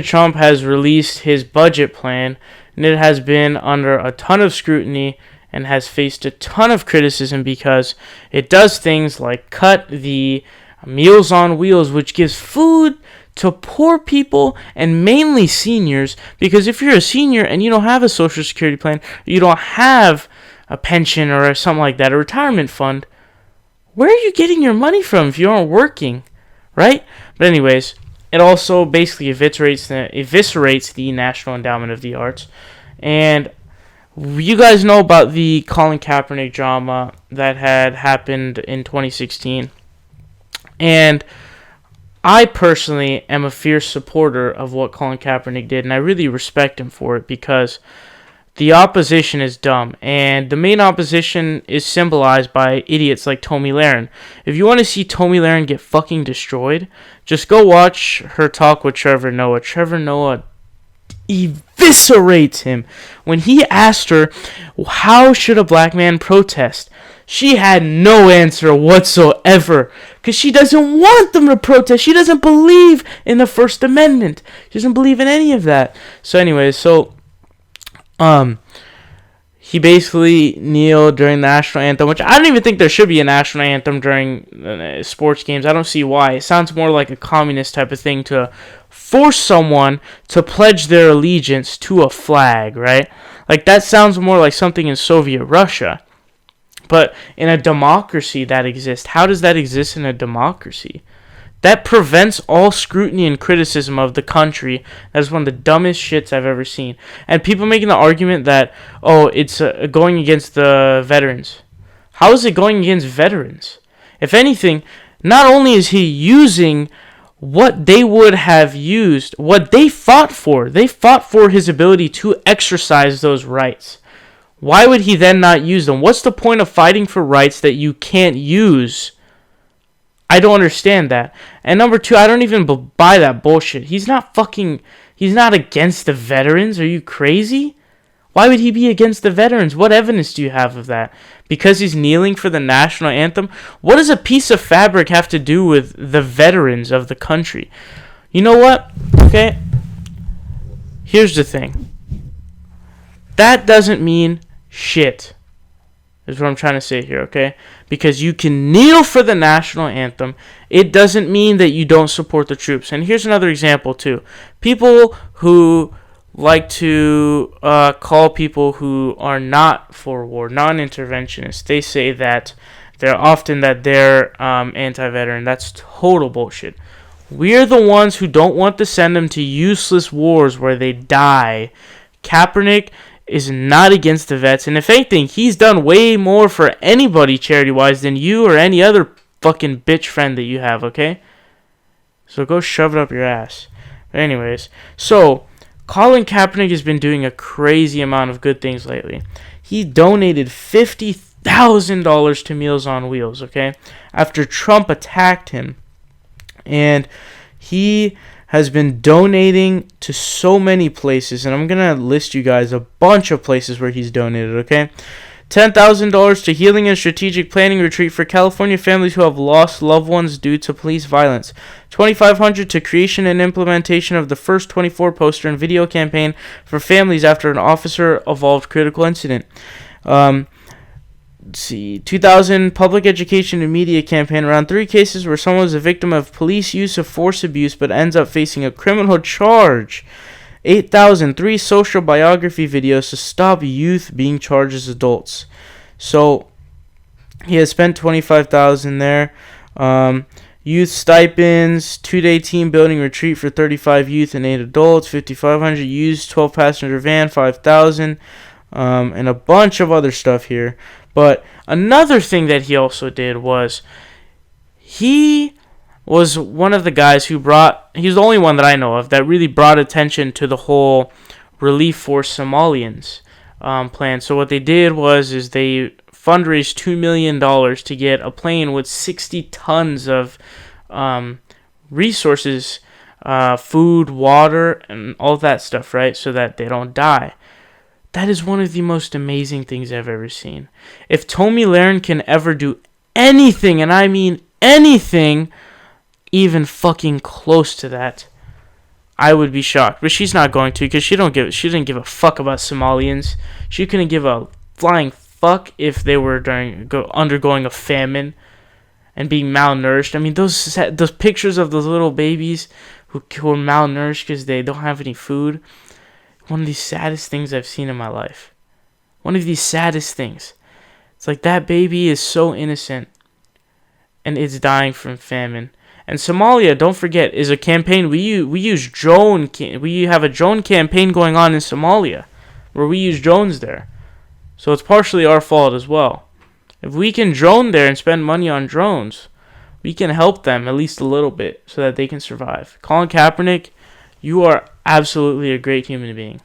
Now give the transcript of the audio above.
Trump has released his budget plan, and it has been under a ton of scrutiny and has faced a ton of criticism because it does things like cut the Meals on Wheels, which gives food to poor people and mainly seniors, because if you're a senior and you don't have a social security plan, you don't have a pension or something like that, a retirement fund, where are you getting your money from if you aren't working, right? But anyways, it also basically eviscerates the National Endowment of the Arts. And you guys know about the Colin Kaepernick drama that had happened in 2016. And I personally am a fierce supporter of what Colin Kaepernick did, and I really respect him for it because the opposition is dumb, and the main opposition is symbolized by idiots like Tomi Lahren. If you want to see Tomi Lahren get fucking destroyed, just go watch her talk with Trevor Noah. Trevor Noah eviscerates him. When he asked her, how should a black man protest? She had no answer whatsoever because she doesn't want them to protest. She doesn't believe in the First Amendment. She doesn't believe in any of that. So anyways, he basically kneeled during the national anthem, which I don't even think there should be a national anthem during sports games. I don't see why. It sounds more like a communist type of thing to force someone to pledge their allegiance to a flag, right? Like that sounds more like something in Soviet Russia. But in a democracy that exists, how does that exist in a democracy? That prevents all scrutiny and criticism of the country. That is one of the dumbest shits I've ever seen. And people making the argument that, oh, it's going against the veterans. How is it going against veterans? If anything, not only is he using what they would have used, what they fought for his ability to exercise those rights. Why would he then not use them? What's the point of fighting for rights that you can't use? I don't understand that. And number two, I don't even buy that bullshit. He's not against the veterans. Are you crazy? Why would he be against the veterans? What evidence do you have of that? Because he's kneeling for the national anthem? What does a piece of fabric have to do with the veterans of the country? You know what? Okay? Here's the thing. That doesn't mean shit. Is what I'm trying to say here, okay? Because you can kneel for the national anthem. It doesn't mean that you don't support the troops. And here's another example, too. People who like to call people who are not for war, non-interventionists, they say that they're anti-veteran. That's total bullshit. We're the ones who don't want to send them to useless wars where they die. Kaepernick is not against the vets, and if anything, he's done way more for anybody charity-wise than you or any other fucking bitch friend that you have, okay? So go shove it up your ass. But anyways, so Colin Kaepernick has been doing a crazy amount of good things lately. He donated $50,000 to Meals on Wheels, okay? After Trump attacked him. And he has been donating to so many places, and I'm going to list you guys a bunch of places where he's donated, okay? $10,000 to Healing and Strategic Planning Retreat for California families who have lost loved ones due to police violence. $2,500 to creation and implementation of the first 24 poster and video campaign for families after an officer-involved critical incident. $2,000 public education and media campaign around 3 cases where someone was a victim of police use of force abuse but ends up facing a criminal charge. $8,000 3 social biography videos to stop youth being charged as adults. So he has spent $25,000 there. Youth stipends, 2-day team building retreat for 35 youth and 8 adults. $5,500 used 12 passenger van, $5,000, and a bunch of other stuff here. But another thing that he also did was he was one of the guys who he's the only one that I know of that really brought attention to the whole relief for Somalians plan. So what they did is they fundraised $2 million to get a plane with 60 tons of resources, food, water, and all that stuff, right? So that they don't die. That is one of the most amazing things I've ever seen. If Tomi Lahren can ever do anything, and I mean anything, even fucking close to that, I would be shocked, but she's not going to because she didn't give a fuck about Somalians. She couldn't give a flying fuck if they were undergoing a famine and being malnourished. I mean, those pictures of those little babies who are malnourished because they don't have any food. One of the saddest things I've seen in my life. One of the saddest things. It's like that baby is so innocent and it's dying from famine. And Somalia, don't forget, is a campaign. We use drone. We have a drone campaign going on in Somalia, where we use drones there. So it's partially our fault as well. If we can drone there and spend money on drones, we can help them at least a little bit so that they can survive. Colin Kaepernick, you are absolutely a great human being.